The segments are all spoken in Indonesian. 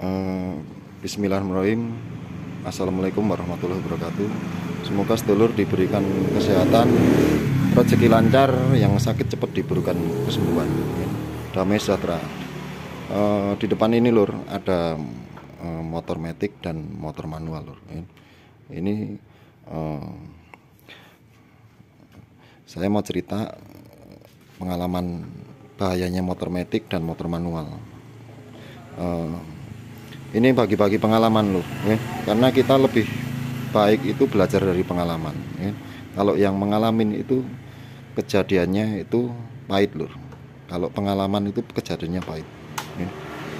Eh, Bismillahirrahmanirrahim. Assalamualaikum warahmatullahi wabarakatuh. Semoga sedulur diberikan kesehatan, rezeki lancar, yang sakit cepat diberikan kesembuhan, damai sejahtera. Di depan ini lur ada motor matic dan motor manual lur. Ini saya mau cerita pengalaman bahayanya motor matic dan motor manual. Ini bagi-bagi pengalaman loh, karena kita lebih baik itu belajar dari pengalaman. Kalau yang mengalamin itu kejadiannya itu pahit loh. Kalau pengalaman itu kejadiannya pahit.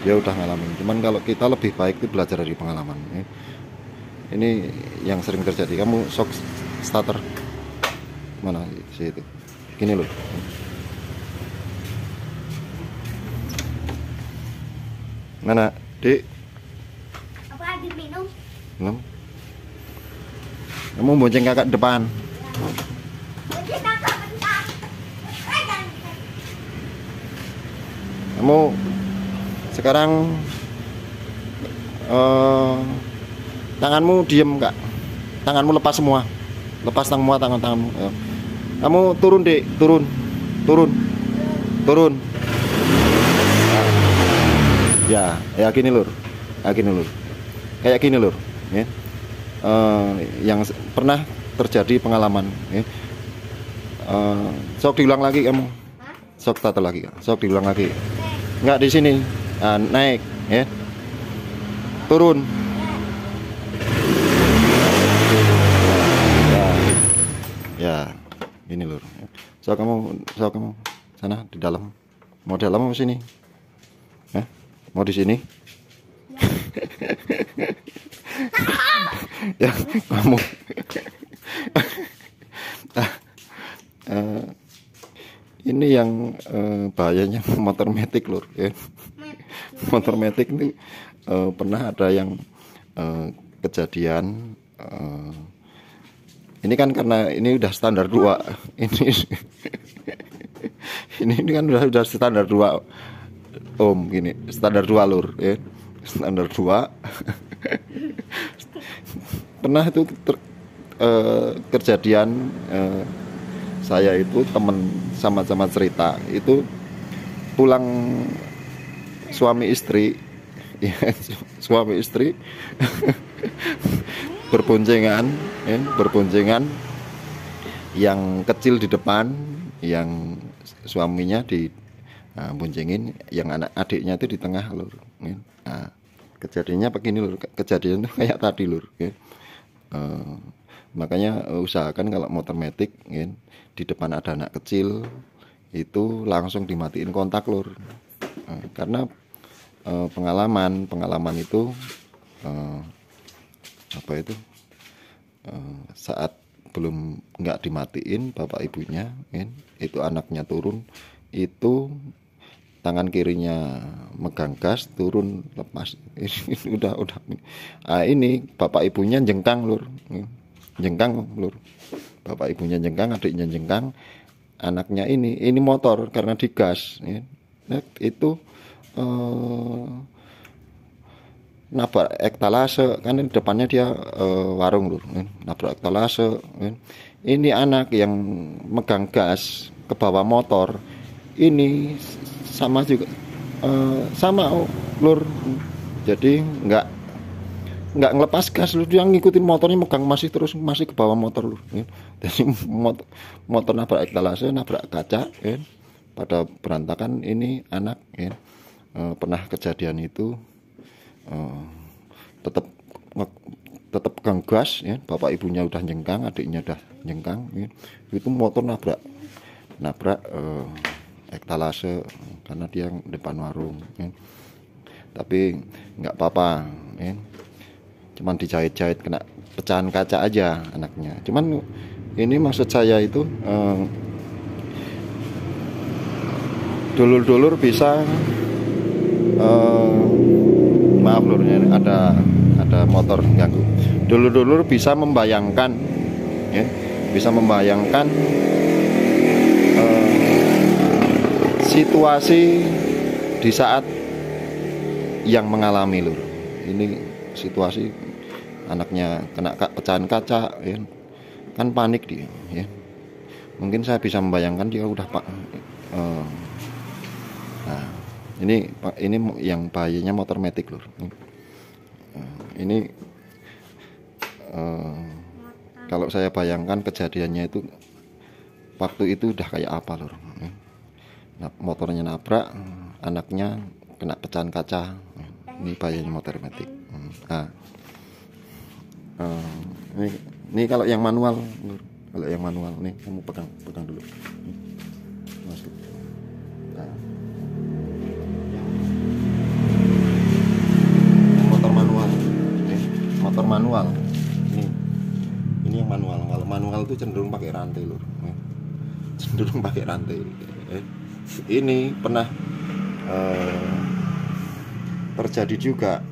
Dia udah ngalamin. Cuman kalau kita lebih baik itu belajar dari pengalaman. Ini yang sering terjadi. Kamu shock starter mana sih itu? Gini loh. Mana, Dik? Apa lagi minum? Belum. Kamu bonceng kakak depan. Jadi kakak bentar. Kamu sekarang tanganmu diem kak. Tanganmu lepas semua. Lepas semua tanganmu. Kamu turun Dik, turun. Ya, gini lur. Kayak gini lur. Ya. Yang pernah terjadi pengalaman. Ya. Sok diulang lagi kamu. Sok tata lagi. Sok diulang lagi. Enggak di sini. Naik, ya. Turun. Ya. Ini lur. Sok kamu sana di dalam. Mau di dalam mau sini? Mau di sini? Ya, kamu. Ini yang bahayanya motor matic lur. Ya. Motor matic ini pernah ada yang kejadian. Ini kan karena ini udah standar 2. Ini kan udah standar 2 ohm gini, standar 2 lur, ya. Standar 2. Pernah itu kejadian saya itu temen sama-sama cerita itu pulang suami istri, ya, suami istri berboncengan, yang kecil di depan, yang suaminya di boncengin, yang anak adiknya itu di tengah lur. Nah, kejadiannya begini lur, kejadian itu kayak tadi lur. Makanya usahakan kalau motor matic, di depan ada anak kecil itu langsung dimatiin kontak lur. Karena pengalaman itu saat belum nggak dimatiin bapak ibunya, itu anaknya turun, itu tangan kirinya megang gas, turun lepas. Ini udah. Ini bapak ibunya jengkang lur. Bapak ibunya jengkang, adiknya jengkang, anaknya ini motor karena digas. Nah, itu nabrak ektalase, kan depannya dia warung lur. Nabrak ektalase. Ini anak yang megang gas ke bawah motor. Ini sama juga, sama lur. Jadi nggak ngelepas gas lur, dia ngikutin motornya, megang masih ke bawah motor lur. Jadi motor nabrak ektalase, nabrak kaca, pada berantakan. Ini anak, pernah kejadian itu, tetap pegang gas, bapak ibunya udah jengkang, adiknya udah jengkang, itu motor nabrak ektalase karena dia depan warung, tapi nggak apa-apa, cuman dijahit-jahit, kena pecahan kaca aja anaknya. Cuman ini maksud saya itu dulur-dulur bisa maaf lur, ada motor ganggu. Dulur-dulur bisa membayangkan, situasi di saat yang mengalami lur. ini situasi anaknya kena pecahan kaca ya. Kan panik dia ya. Mungkin saya bisa membayangkan dia udah pak. Nah, ini yang bahayanya motor metik lur. Ini kalau saya bayangkan kejadiannya itu waktu itu udah kayak apa lur. Nah, motornya nabrak, anaknya kena pecahan kaca. Ini bahayanya motor metik. Nah, ini kalau yang manual lur. Kalau yang manual nih kamu pegang dulu. Masuk. Nah, yang motor manual. Motor manual. Ini yang manual. Kalau manual itu cenderung pakai rantai lur. Cenderung pakai rantai. Ini pernah terjadi juga.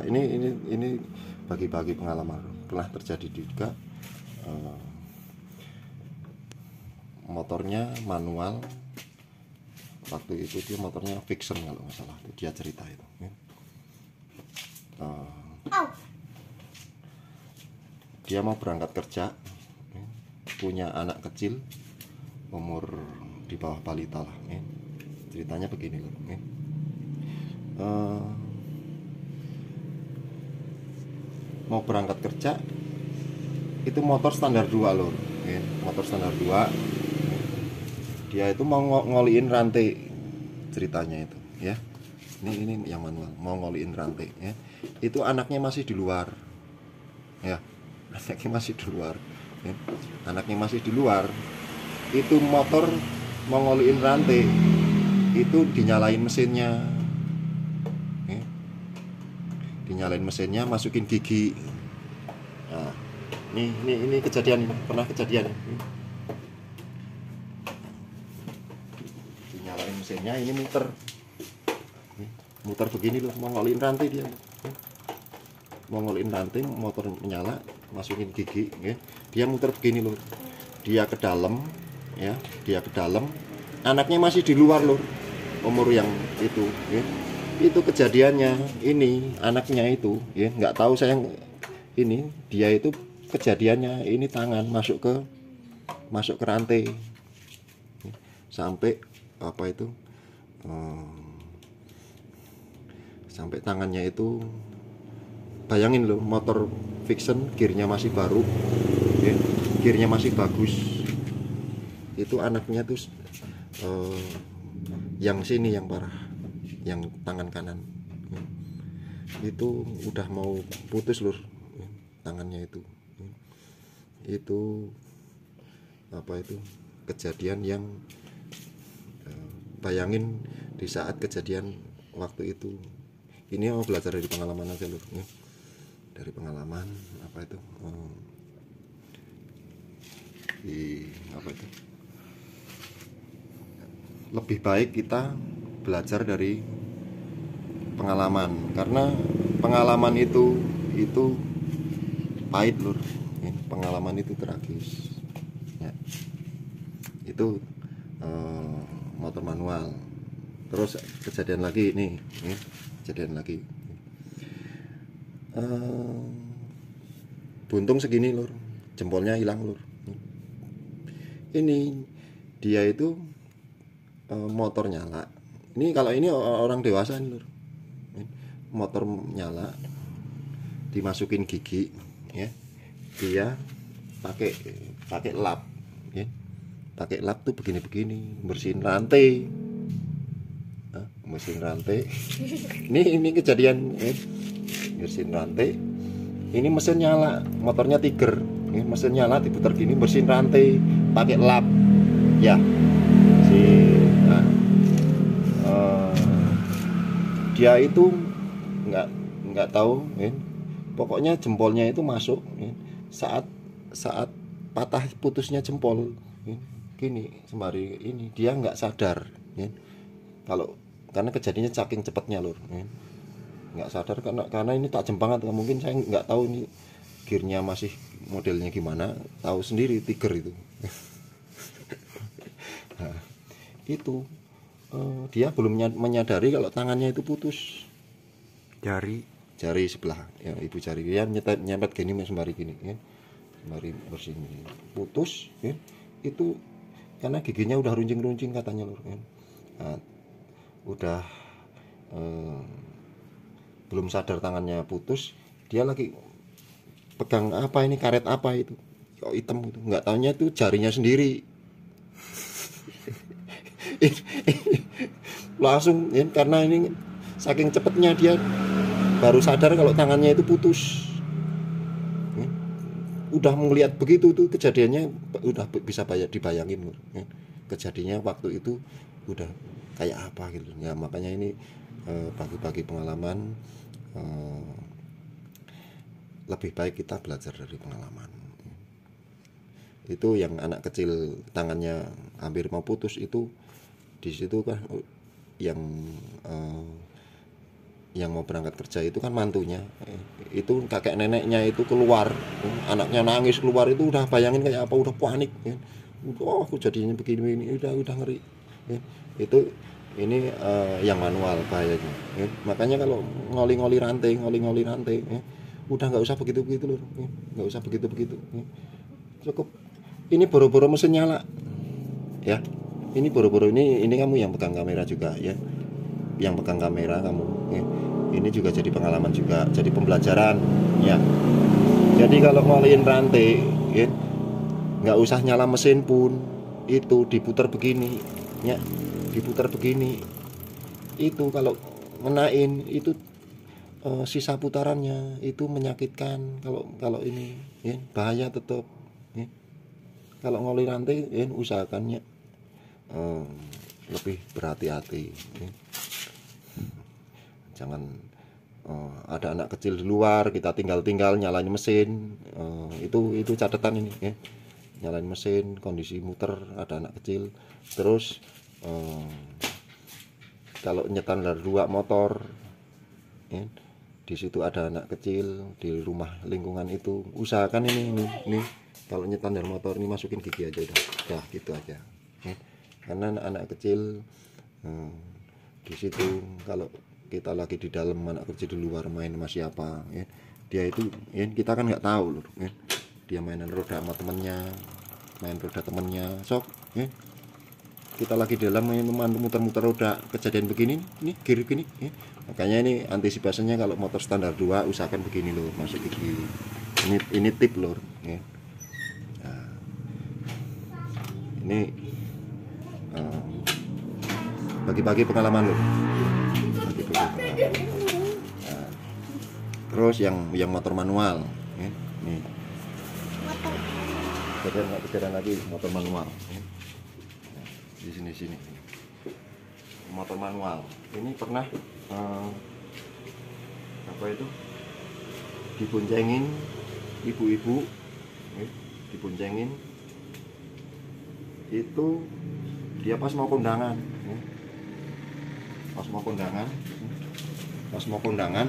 Ini bagi-bagi pengalaman. Pernah terjadi juga. Motornya manual, waktu itu dia motornya Vixen kalau nggak salah, dia cerita itu dia mau berangkat kerja, punya anak kecil umur di bawah balita lah, ceritanya begini loh, mau berangkat kerja itu motor standar 2 lor, motor standar 2. Dia itu mau ngoliin rantai, ceritanya itu ya. Ini yang manual, mau ngoliin rantai ya. Itu anaknya masih di luar ya, anaknya masih di luar ya. Anaknya masih di luar, itu motor mau ngoliin rantai, itu dinyalain mesinnya ya. Dinyalain mesinnya, masukin gigi. Nah, ini kejadian, pernah kejadian. Dinyalain mesinnya, ini muter begini loh, mau ngoliin rantai dia. Mau ngoliin rantai, motor menyala, masukin gigi, ya. Dia muter begini loh. Dia ke dalam, ya, dia ke dalam. Anaknya masih di luar loh, umur yang itu, ya. Itu kejadiannya, ini anaknya itu, ya, nggak tahu saya. Ini dia itu kejadiannya, ini tangan masuk ke rantai, sampai apa itu, sampai tangannya itu, bayangin loh, motor Vixen, gearnya masih baru, ya, gearnya masih bagus. Itu anaknya tuh yang sini yang parah, yang tangan kanan itu udah mau putus lur, tangannya itu apa itu kejadian yang bayangin di saat kejadian waktu itu. Ini mau belajar dari pengalaman aja lur, dari pengalaman apa itu apa itu, lebih baik kita belajar dari pengalaman, karena pengalaman itu pahit lur, pengalaman itu tragis ya. Itu motor manual. Terus kejadian lagi nih, kejadian lagi buntung segini lur, jempolnya hilang lur. Ini dia itu motor nyala. Ini kalau ini orang dewasa nih lur, motor nyala, dimasukin gigi ya, dia pakai lap ya, pakai lap tuh begini bersihin rantai, bersihin rantai. Ini kejadian ya, bersihin rantai. Ini mesin nyala, motornya Tiger, ini mesin nyala, diputar gini, bersihin rantai pakai lap ya. Dia itu nggak tahu ya. Pokoknya jempolnya itu masuk ya. Saat patah putusnya jempol ya. Gini sembari ini dia nggak sadar ya. Karena kejadiannya saking cepatnya lur ya. Nggak sadar karena ini tak jempang, atau mungkin saya nggak tahu ini gearnya masih modelnya gimana, tahu sendiri Tiger itu. Nah, itu dia belum menyadari kalau tangannya itu putus jari sebelah ya, ibu jari ya, nyempet gini sembari gini ya, sembari bersihin gini. Putus ya, itu karena giginya udah runcing-runcing katanya lur ya. Nah, udah belum sadar tangannya putus, dia lagi pegang apa ini, karet apa itu kok hitam gitu, nggak taunya itu jarinya sendiri. Langsung ya, karena ini saking cepetnya dia baru sadar kalau tangannya itu putus. Udah melihat begitu tuh kejadiannya, udah bisa dibayangin ya. Kejadiannya waktu itu udah kayak apa gitu ya. Makanya ini bagi-bagi pengalaman, lebih baik kita belajar dari pengalaman. Itu yang anak kecil tangannya hampir mau putus itu, di situ kan yang mau berangkat kerja itu kan mantunya, itu kakek neneknya itu keluar, anaknya nangis keluar, itu udah bayangin kayak apa, udah panik ya. Oh aku jadinya begini, udah ngeri ya. Itu ini yang manual bahayanya ya. Makanya kalau ngoli-ngoli rantai ya, udah nggak usah begitu loh ya. Nggak usah begitu ya. Cukup ini boro-boro mesin nyala ya, ini boro-boro ini kamu yang pegang kamera juga ya, yang pegang kamera kamu ya. Ini juga jadi pengalaman juga, jadi pembelajaran ya. Jadi kalau ngoliin rantai ya, nggak usah nyala mesin pun, itu diputar begini ya, diputar begini, itu kalau ngenain itu sisa putarannya itu menyakitkan. Kalau ini ya, bahaya tetap ya. Kalau ngoli rantai ya, usahakannya lebih berhati-hati ya. Jangan ada anak kecil di luar kita tinggal nyalain mesin, itu catatan ini ya. Nyalain mesin kondisi muter, ada anak kecil, terus kalau nyetan dari dua motor ya, di situ ada anak kecil di rumah lingkungan itu, usahakan ini kalau nyetan dari motor ini masukin gigi aja, udah gitu aja ya. Karena anak kecil di situ, kalau kita lagi di dalam, anak kecil di luar main sama siapa ya, dia itu ya, kita kan nggak tahu loh ya, dia mainan roda sama temennya, main roda temennya sok ya. Kita lagi di dalam main muter-muter roda, kejadian begini ini gear gini ya. Makanya ini antisipasinya kalau motor standar 2 usahakan begini loh, masuk gigi. Ini tip loh ya. Nah, ini bagi-bagi pengalaman loh. Nah, terus yang motor manual ya. Nih kejadian lagi motor manual ya. Di sini motor manual ini pernah apa itu, diboncengin ibu-ibu ya, diboncengin itu, dia pas mau kondangan ya. pas mau kondangan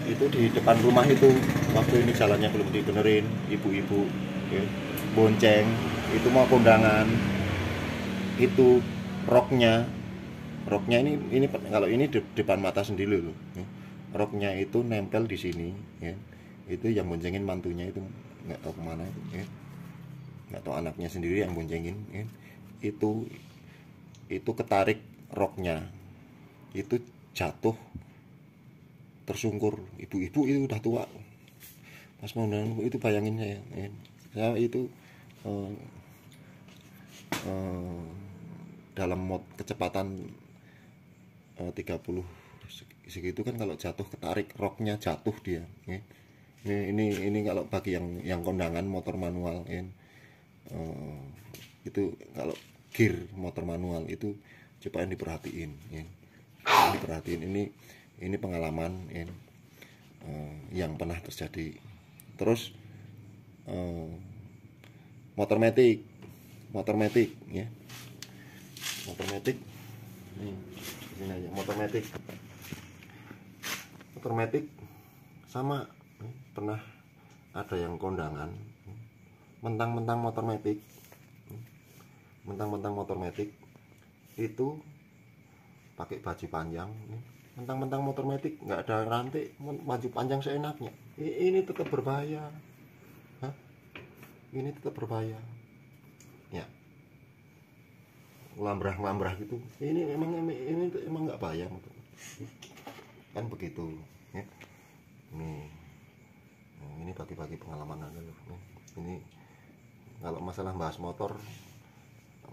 itu di depan rumah itu, waktu ini jalannya belum dibenerin, ibu-ibu ya, bonceng itu mau kondangan, itu roknya ini kalau ini di depan mata sendiri loh ya. Roknya itu nempel di sini ya. Itu yang boncengin mantunya itu nggak tahu kemana itu ya. Nggak tahu anaknya sendiri yang boncengin ya. Itu ketarik roknya, itu jatuh tersungkur, ibu-ibu itu udah tua pas mau nangis. Itu bayangin saya itu dalam kecepatan 30 segitu kan, kalau jatuh ketarik roknya jatuh dia ya. Ini kalau bagi yang kondangan motor manual ya, itu kalau gear motor manual itu coba yang diperhatiin ya. Diperhatiin, ini pengalaman ya, yang pernah terjadi. Terus motor matic ya, motor matic ini aja, motor matic sama ya. Pernah ada yang kondangan mentang-mentang motor matic itu pakai baju panjang ya. mentang-mentang motor metik nggak ada rantai maju panjang seenaknya. Ini tetap berbahaya. Hah? Ini tetap berbahaya ya, ngelambrah gitu. Ini emang nggak bahaya motor kan begitu ya. Ini bagi-bagi pengalaman aja loh. Ini kalau masalah bahas motor,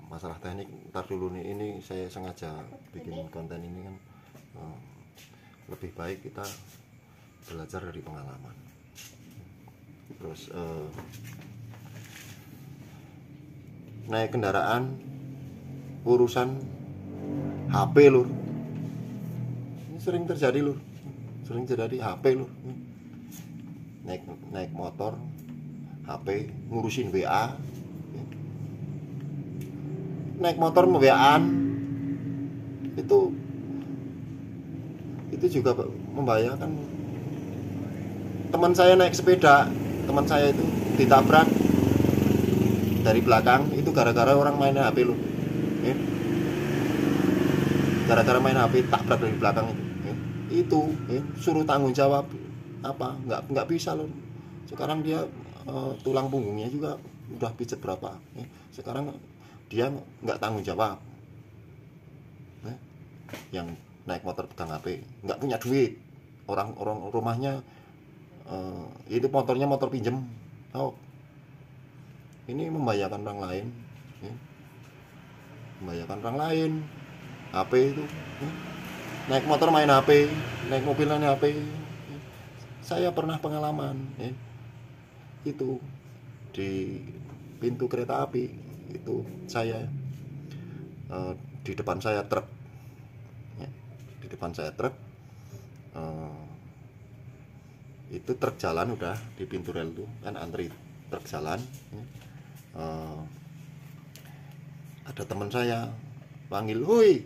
masalah teknik, ntar dulu nih, ini saya sengaja bikin konten ini kan lebih baik kita belajar dari pengalaman. Terus naik kendaraan urusan HP lur, ini sering terjadi lur, sering terjadi HP lur. Naik motor HP ngurusin WA, naik motor WA-an itu juga membahayakan. Teman saya naik sepeda, teman saya itu ditabrak dari belakang, itu gara-gara orang main HP loh ya. Gara-gara main HP tabrak dari belakang itu ya. Suruh tanggung jawab apa, nggak bisa loh. Sekarang dia tulang punggungnya juga udah pijet berapa ya. Sekarang dia nggak tanggung jawab ya. Yang naik motor pegang HP, nggak punya duit, orang rumahnya itu motornya motor pinjem. Ini membahayakan orang lain ya. Membahayakan orang lain. HP itu ya. Naik motor main HP, naik mobil main HP ya. Saya pernah pengalaman ya. Itu di pintu kereta api itu saya di depan saya truk ya. Di depan saya truk itu truk jalan udah di pintu rel tuh kan antri truk jalan ya. Ada teman saya panggil, "Woi."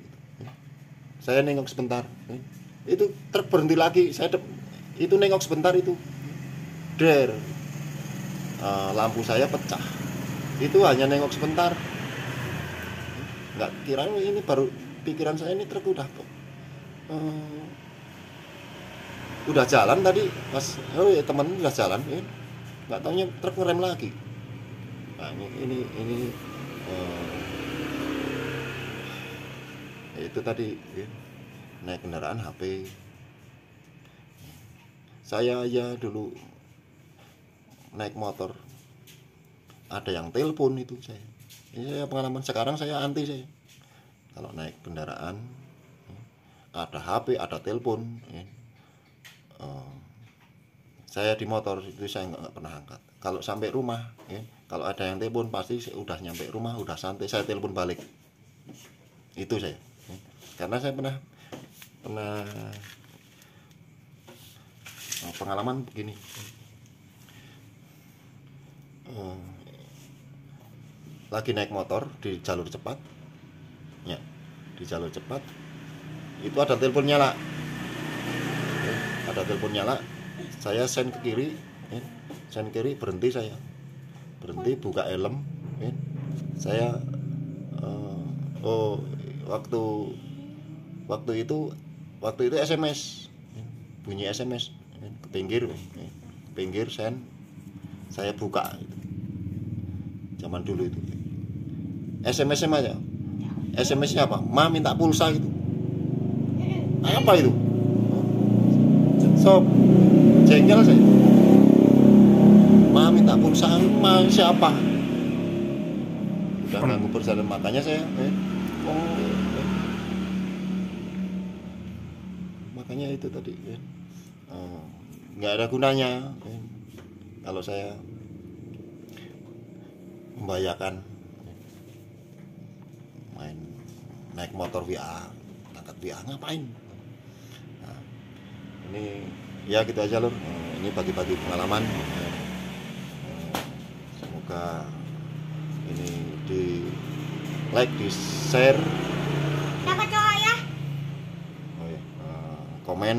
Saya nengok sebentar ya. Itu truk berhenti lagi, itu nengok sebentar itu der lampu saya pecah. Itu hanya nengok sebentar, nggak kira ini, baru pikiran saya ini truk udah jalan tadi pas teman udah jalan ya. Nggak taunya truk ngerem lagi. Nah, ini itu tadi ya, naik kendaraan HP. Saya ya dulu naik motor ada yang telepon itu saya. Ini pengalaman. Sekarang saya anti saya. Kalau naik kendaraan ada HP, ada telepon ya. Saya di motor itu saya nggak pernah angkat. Kalau sampai rumah ya, kalau ada yang telepon pasti saya udah nyampe rumah, udah santai, saya telepon balik. Itu saya ya. Karena saya pernah pengalaman begini. Lagi naik motor di jalur cepat ya, di jalur cepat itu ada telepon nyala ya, ada telepon nyala. Saya sen ke kiri ya, sen kiri, berhenti, saya berhenti, buka helm ya. Saya waktu itu SMS ya, bunyi SMS ya, ke pinggir sen, saya buka itu. Zaman dulu itu SMS-nya aja. SMS-nya apa? Ma minta pulsa gitu. Apa itu? Sob, jengkel saya. Ma minta pulsa, ma siapa? Udah ganggu perjalanan, makanya saya makanya itu tadi nggak ada gunanya kalau saya membahayakan main naik motor WA, angkat WA ngapain. Nah, ini ya gitu aja lur. Ini bagi-bagi pengalaman. Semoga ini di like, di share, Dapat cowok ya? komen